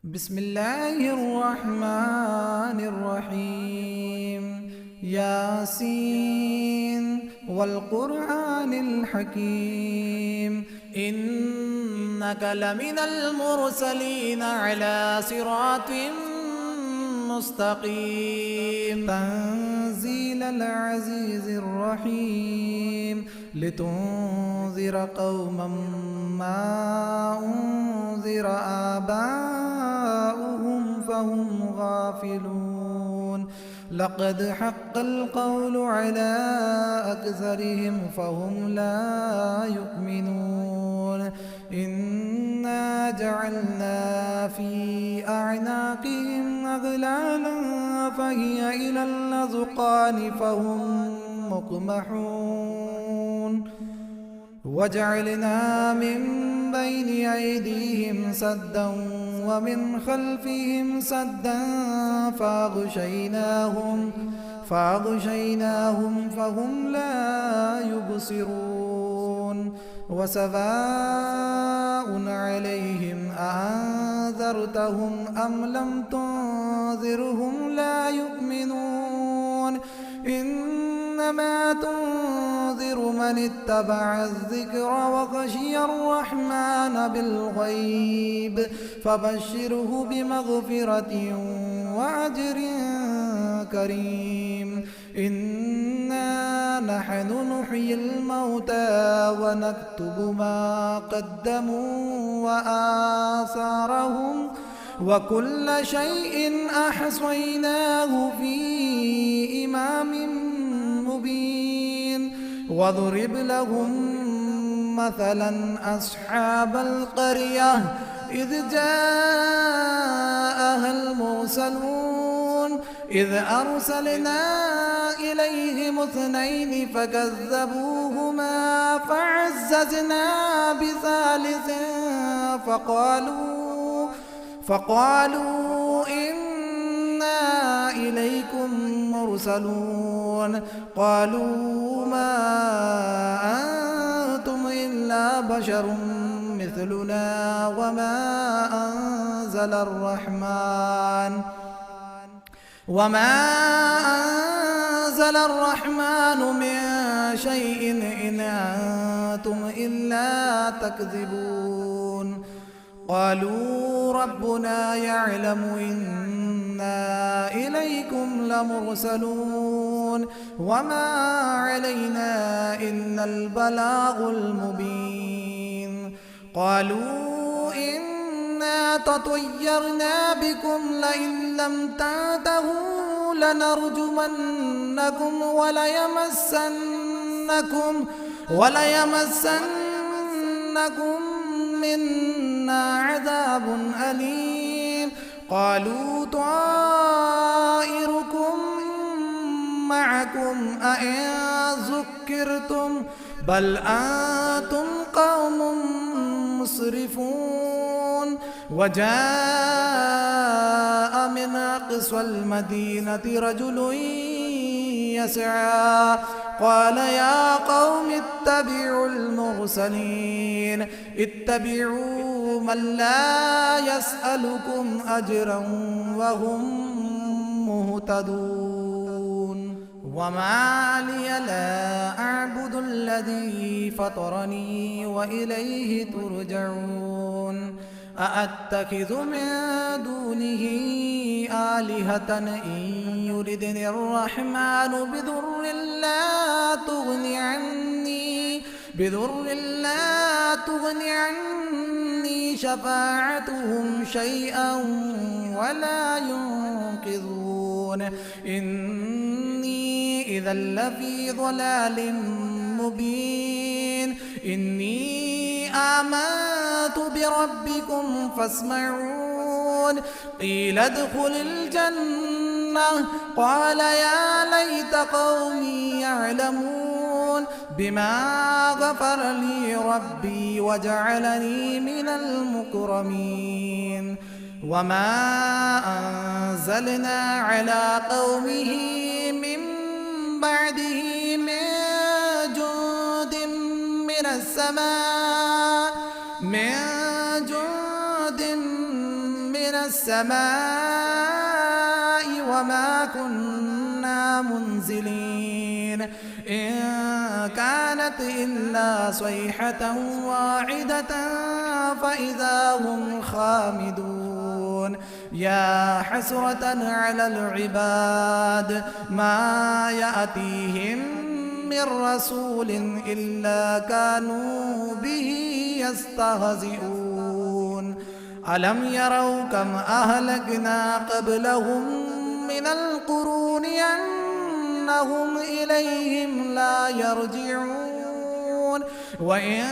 بسم الله الرحمن الرحيم. ياسين والقرآن الحكيم إنك لمن المرسلين على صراط مستقيم. تنزيل العزيز الرحيم لتنذر قوما ما أنذر آباؤهم فهم غافلون. لقد حق القول على أكثرهم فهم لا يؤمنون. إنا جعلنا في أعناقهم أغلالا فهي إلى الأذقان فهم مقمحون. وجعلنا من بين أيديهم سدا ومن خلفهم سدا فأغشيناهم فهم لا يبصرون. وسواء عليهم أأنذرتهم أم لم تنذرهم لا يؤمنون. إنما تنذر من اتبع الذكر وخشي الرحمن بالغيب فبشره بمغفرة وأجر كريم. إنا نحن نحيي الموتى ونكتب ما قدموا وآثارهم وكل شيء أحصيناه في إمام مبين. واضرب لهم مثلا أصحاب القرية إذ جاءها المرسلون إذ أرسلنا إليهم اثنين فكذبوهما فعززنا بثالث فقالوا إنا إليكم مرسلون. قالوا ما أنتم إلا بشر مثلنا وما أنزل الرحمن من شيء إن أنتم إلا تكذبون. قالوا ربنا يعلم إنا إليكم لمرسلون وما علينا إلا البلاغ المبين. قالوا إنا تطيرنا بكم لئن لم تنتهوا لنرجمنكم وليمسنكم منا عذاب أليم. قالوا طائركم معكم أئن ذكرتم بل أنتم قوم مسرفون. وجاء من أقصى المدينة رجل يسعى قال يا قوم اتبعوا المرسلين اتبعوا من لا يسألكم أجرا وهم مهتدون. وما لي لا أعبد الذي فطرني وإليه ترجعون. أأتخذ من دونه آلهة إن يردني الرحمن بضر لا تغن عني شفاعتهم شيئا ولا ينقذون. إني إذا لفي ضلال مبين. إني آمنت بربكم فاسمعون. قيل ادخل الجنة قال يا ليت قومي يعلمون بما غفر لي ربي وجعلني من المكرمين. وما أنزلنا على قومه من بعده من جند من السماء من السماء وما كنا منزلين إن كانت إلا صيحة واحدة فإذا هم خامدون يا حسرة على العباد ما يأتيهم من رسول إلا كانوا به يستهزئون ألم يروا كم أهلكنا قبلهم من القرون أنهم إليهم لا يرجعون وإن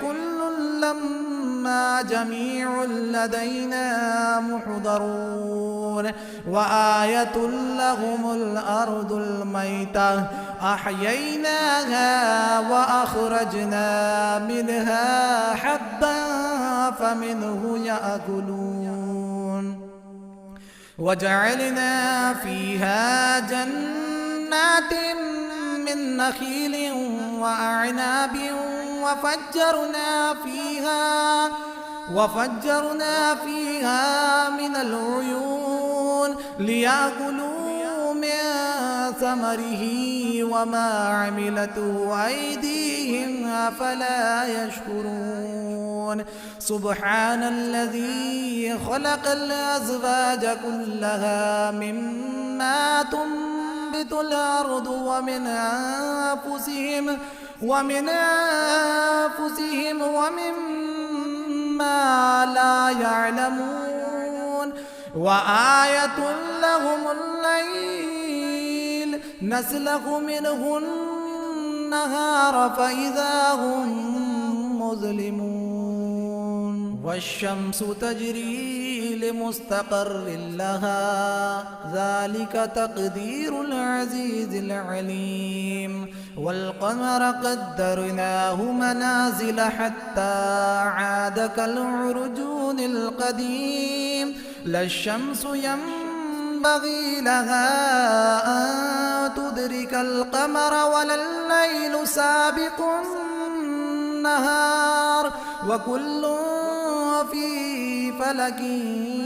كل لما جميع لدينا محضرون وآية لهم الأرض الميتة أحييناها وأخرجنا منها حبا فمنه يأكلون وجعلنا فيها جنات من نخيل وأعناب وفجرنا فيها من العيون ليأكلوا من ثمره وما عملته أيديهم أفلا يشكرون سبحان الذي خلق الأزواج كلها مما تنبت الأرض ومن أنفسهم ومما لا يعلمون وآية لهم الليل نسلخ منه النهار فإذا هم مظلمون والشمس تجري لمستقر لها ذلك تقدير العزيز العليم والقمر قدرناه منازل حتى عاد كالعرجون القديم لا الشمس ينبغي لها أن تدرك القمر ولا الليل سابق النهار وكل في فلك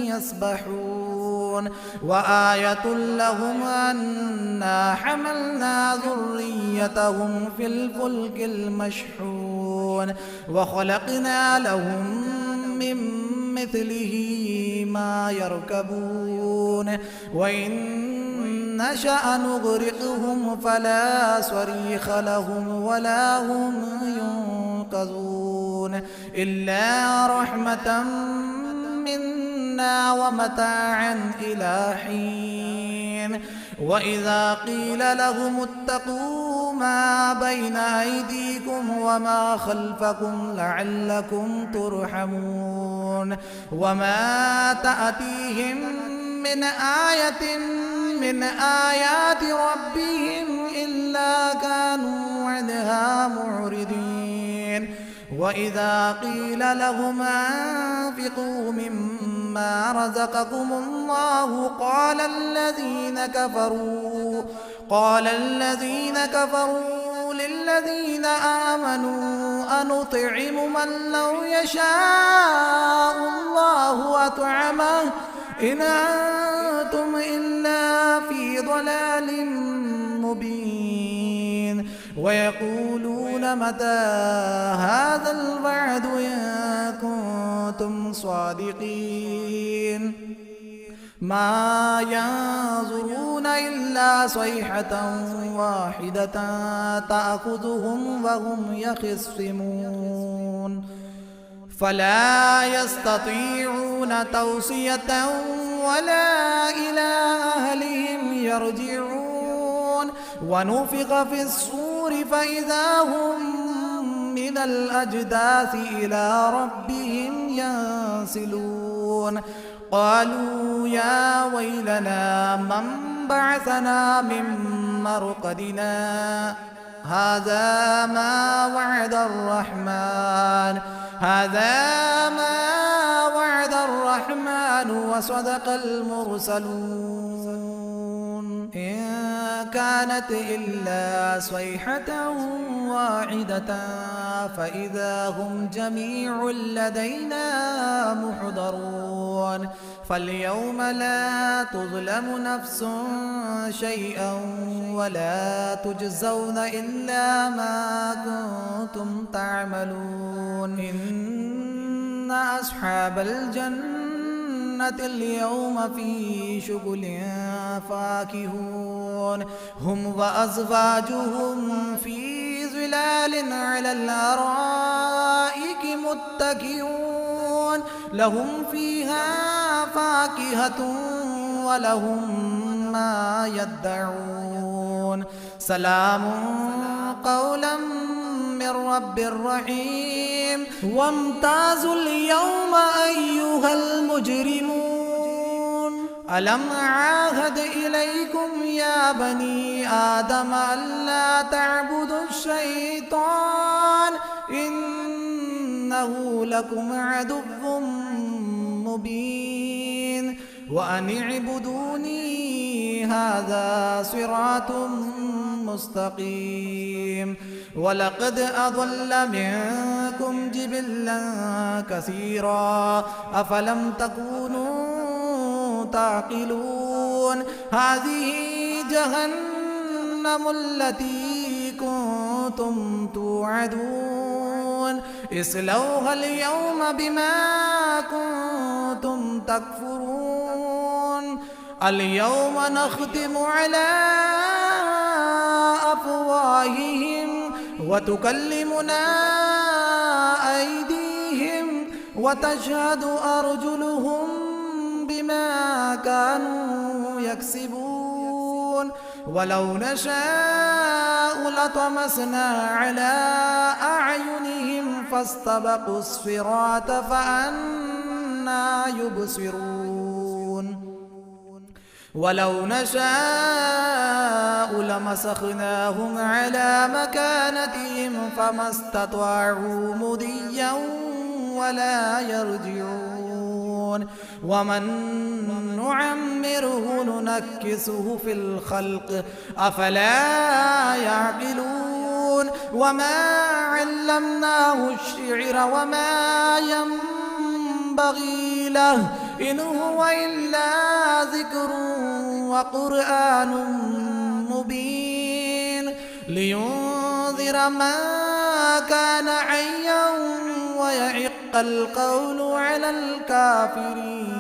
يسبحون وآية لهم أنا حملنا ذريتهم في الفلك المشحون وخلقنا لهم من مثله ما يركبون وإن نشأ نغرقهم فلا صريخ لهم ولا هم ينقذون إلا رحمة منا ومتاعا إلى حين وإذا قيل لهم اتقوا ما بين أيديكم وما خلفكم لعلكم ترحمون وما تأتيهم من آية من آيات ربهم إلا كانوا عنها معرضين وإذا قيل لهم أنفقوا مما رزقكم الله قال الذين كفروا للذين آمنوا أنطعم من لو يشاء الله أطعمه إن أنتم إلا في ضلال مبين ويقولون متى هذا الوعد إن كنتم صادقين ما ينظرون إلا صيحة واحدة تأخذهم وهم يخصمون فلا يستطيعون توصية ولا إلى أهلهم يرجعون ونفخ في الصور فإذا هم من الأجداث إلى ربهم ينسلون قالوا يا ويلنا من بعثنا من مرقدنا هذا ما وعد الرحمن وصدق المرسلون إن كانت إلا صيحة واحدة فإذا هم جميع لدينا محضرون فاليوم لا تظلم نفس شيئا ولا تجزون إلا ما كنتم تعملون إن أصحاب الجنة اليوم في شغل فاكهون هم وأزواجهم في ظلال على الأرائك متكئون لهم فيها فاكهة ولهم ما يدعون سلام قولا من رب رحيم وامتازوا اليوم أيها المجرمون ألم عاهد إليكم يا بني آدم ألا تعبدوا الشيطان إنه لكم عدو مبين وأن اعبدوني هذا صراط مستقيم ولقد أضل منكم جبلا كثيرا أفلم تكونوا تعقلون هذه جهنم التي كنتم توعدون اصلوها اليوم بما كنتم تكفرون اليوم نختم على أفواههم وتكلمنا أيديهم وتشهد أرجلهم بما كانوا يكسبون ولو نشاء لطمسنا على أعينهم فاستبقوا الصراط فأنى يبصرون ولو نشاء لمسخناهم على مكانتهم فما استطاعوا مضيا ولا يرجعون ومن نعمره ننكسه في الخلق أفلا يعقلون وما علمناه الشعر وما ينبغي له إن هو إلا ذكر وقرآن مبين لينذر من كان حيا ويحق القول على الكافرين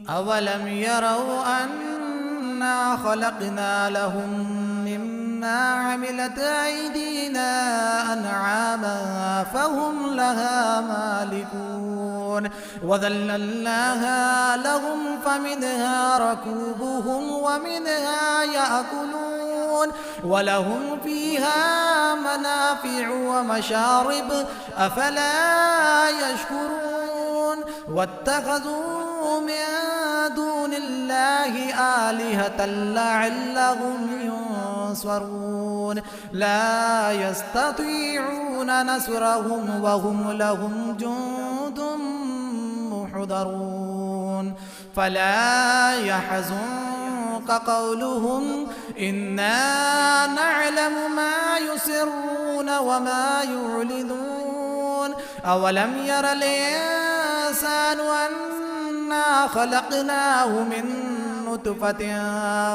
أولم يروا أنا خلقنا لهم مما عملت أيدينا أنعاما فهم لها مالكون وذللناها لهم فمنها ركوبهم ومنها يأكلون ولهم فيها منافع ومشارب أفلا يشكرون واتخذوا من دون الله آلهة لعلهم ينصرون لا يستطيعون نصرهم وهم لهم جند محضرون فلا يحزنك قولهم إنا نعلم ما يسرون وما يعلنون أولم ير الإنسان أنا خلقناه من نطفة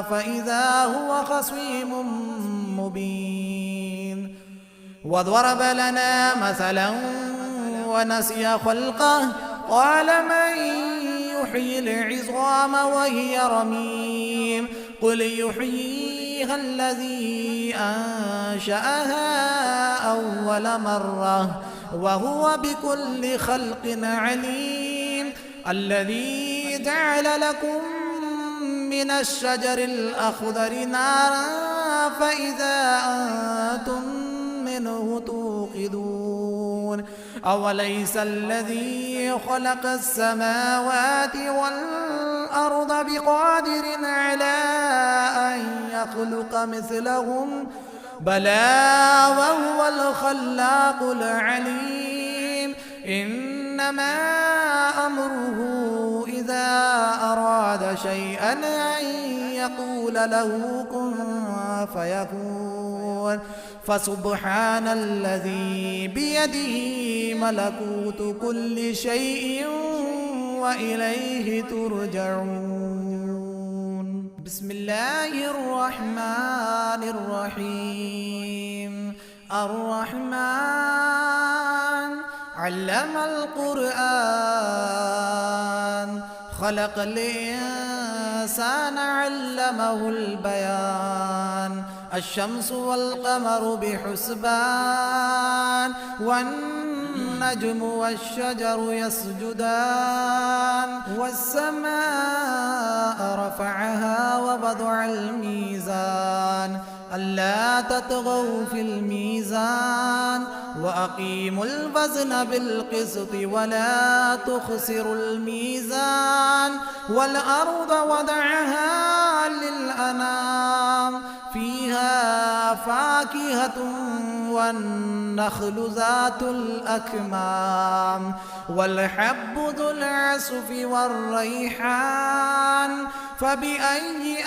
فإذا هو خصيم مبين وضرب لنا مثلا ونسي خلقه قال من يحيي العظام وهي رميم قل يحييها الذي أنشأها أول مرة وهو بكل خلق عليم الذي جعل لكم من الشجر الأخضر نارا فإذا أنتم منه توقدون أوليس الذي خلق السماوات والأرض بقادر على أن يخلق مثلهم بلى وهو الخلاق العليم إنما أمره إذا أراد شيئا أن يقول له كن فيكون فسبحان الذي بيده ملكوت كل شيء وإليه ترجعون. بسم الله الرحمن الرحيم. الرحمن علم القرآن، خلق الإنسان علمه البيان. الشمس والقمر بحسبان، والنجم والشجر يسجدان. والسماء رفعها ووضع الميزان، ألا تطغوا في الميزان، وأقيموا الوزن بالقسط ولا تخسروا الميزان. والأرض وضعها للأنام، فيها فاكهة والنخل ذات الأكمام، والحب ذو العصف والريحان. فبأي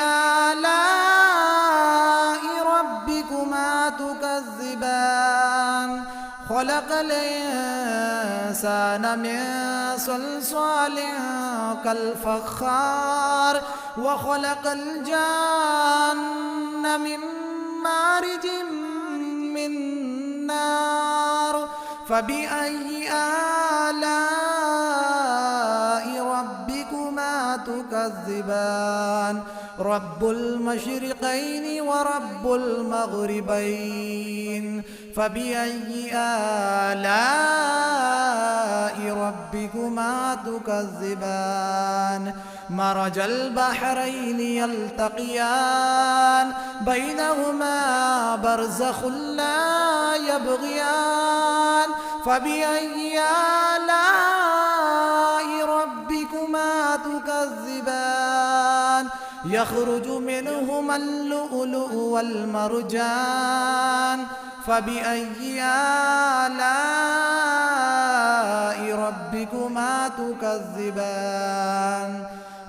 آلاء ربكما تكذبان؟ خلق الإنسان من صلصال كالفخار، وخلق الجان من مارج من نار. فبأي آلاء ربكما تكذبان؟ رب المشرقين ورب المغربين. فبأي آلاء ربكما تكذبان؟ مرج البحرين يلتقيان، بينهما برزخ لا يبغيان. فبأي آلاء ربكما تكذبان؟ يخرج منهما اللؤلؤ والمرجان. فبأي آلاء ربكما تكذبان؟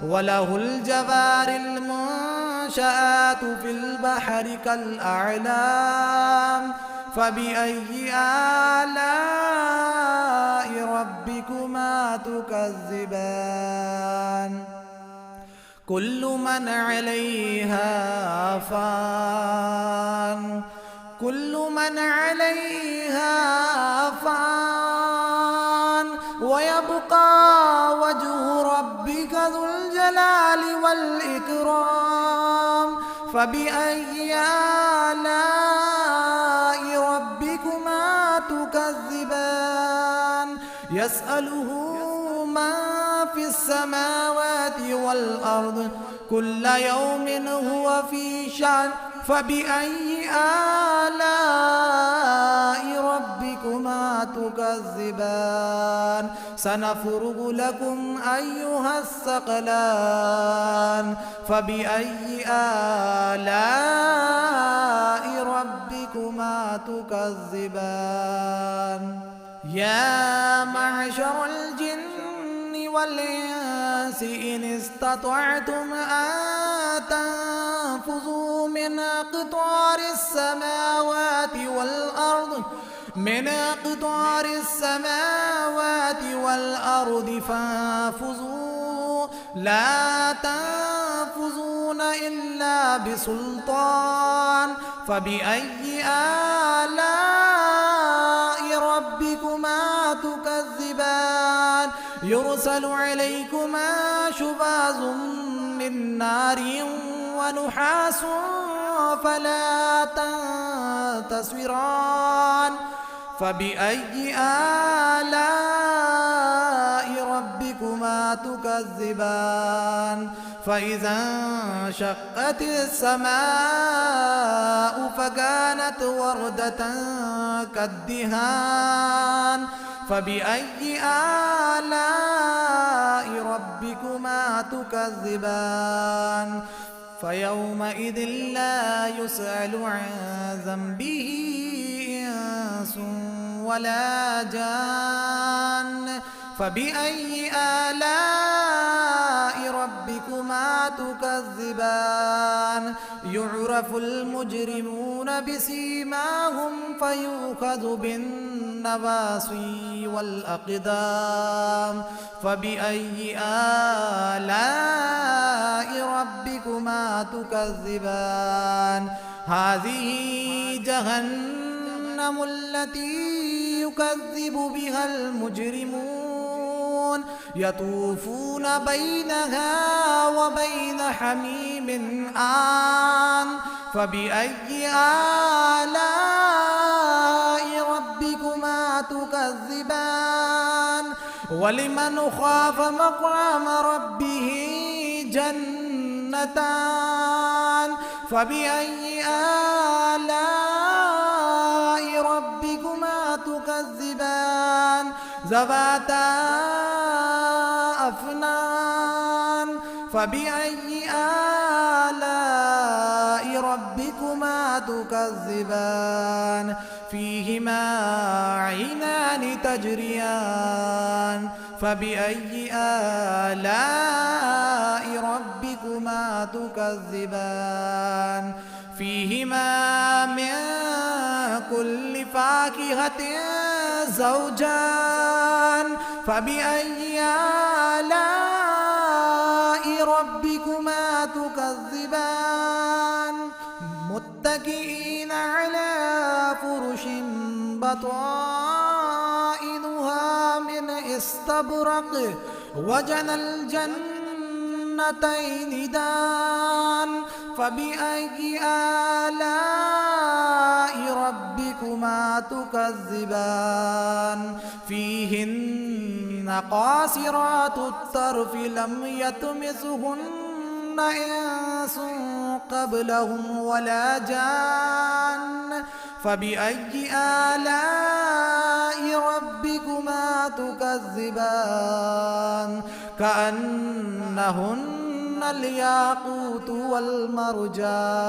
وله الجوار المنشآت في البحر كالأعلام. فبأي آلاء ربكما تكذبان؟ كل من عليها فان، كل من عليها فان، ويبقى وجه ربك ذو الجلال والإكرام. فبأي آلاء ربكما تكذبان؟ يسأله من في السماوات والأرض، كل يوم هو في شأن. فبأي آلاء ربكما تكذبان؟ سنفرغ لكم أيها الثقلان. فبأي آلاء ربكما تكذبان؟ يا معشر الجن والإنس إن استطعتم أن تنفذوا من أقطار السماوات والأرض، من أقطار السماوات والأرض فانفذوا، لا تنفذون إلا بسلطان. فبأي آلاء ربكما تكذبان؟ يرسل عليكما شواظ من نار ونحاس فلا تنتصران. فبأي آلاء ربكما تكذبان؟ فإذا انشقت السماء فكانت وردة كالدهان. فبأي آلاء ربكما تكذبان؟ فيومئذ لا يسأل عن ذنبه إنس ولا جان. فبأي آلاء ربكما تكذبان يعرف المجرمون بسيماهم فيؤخذ بالنواصي والأقدام فبأي آلاء ربكما تكذبان هذه جهنم التي يكذب بها المجرمون يطوفون بينها وبين حميم آن فبأي آلاء ربكما تكذبان ولمن خاف مقام ربه جنتان فبأي آلاء ربكما تكذبان ذواتا أفنان فبأي آلاء ربكما تكذبان فيهما عينان تجريان فبأي آلاء ربكما تكذبان فيهما من كل فاكهة زوجان فبأي آلاء ربكما تكذبان متكئين على فرش بطائنها من استبرق وجنى الجنتين دان فبأي آلاء ربكما تكذبان فيهن قاصرات الطرف لم يطمثهن إنس قبلهم ولا جان فبأي آلاء ربكما تكذبان كأنهن الياقوت والمرجان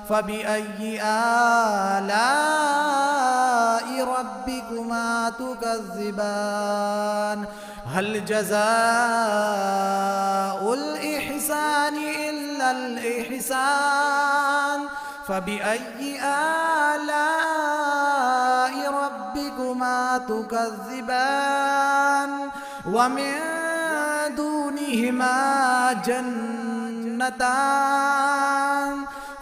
فبأي آلاء ربكما تكذبان هل جزاء الإحسان إلا الإحسان فبأي آلاء ربكما تكذبان ومن دونهما جنتان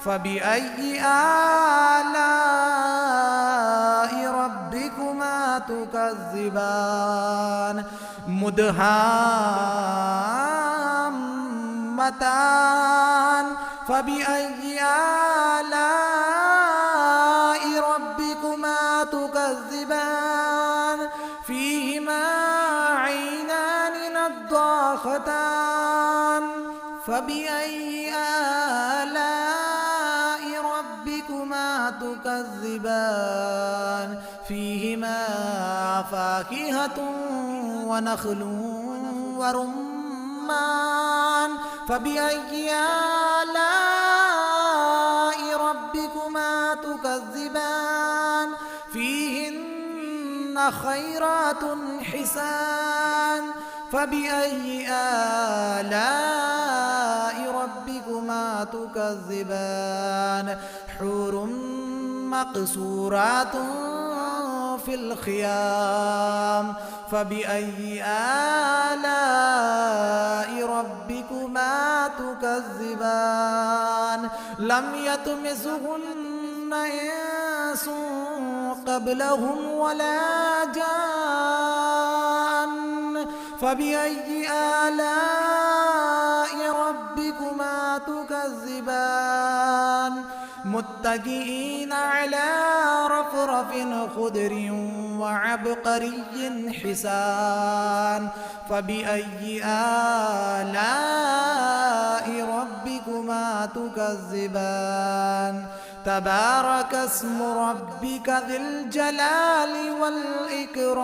فبأي آلاء ربكما تكذبان مدهامتان فبأي آلاء ربكما تكذبان فيهما عينان نضاختان فبأي آلاء ربكما تكذبان فيهما فاكهة ونخل ورمان فبأي آلاء ربكما تكذبان فيهن خيرات حسان فبأي آلاء ربكما تكذبان حور مقصورات في الخيام فبأي آلاء ربكما تكذبان لم يطمثهن إنس قبلهم ولا جان فبأي آلاء ربكما تكذبان متكئين على رفرف خضر وعبقري حسان فبأي آلاء ربكما تكذبان تبارك اسم ربك ذي الجلال والإكرام.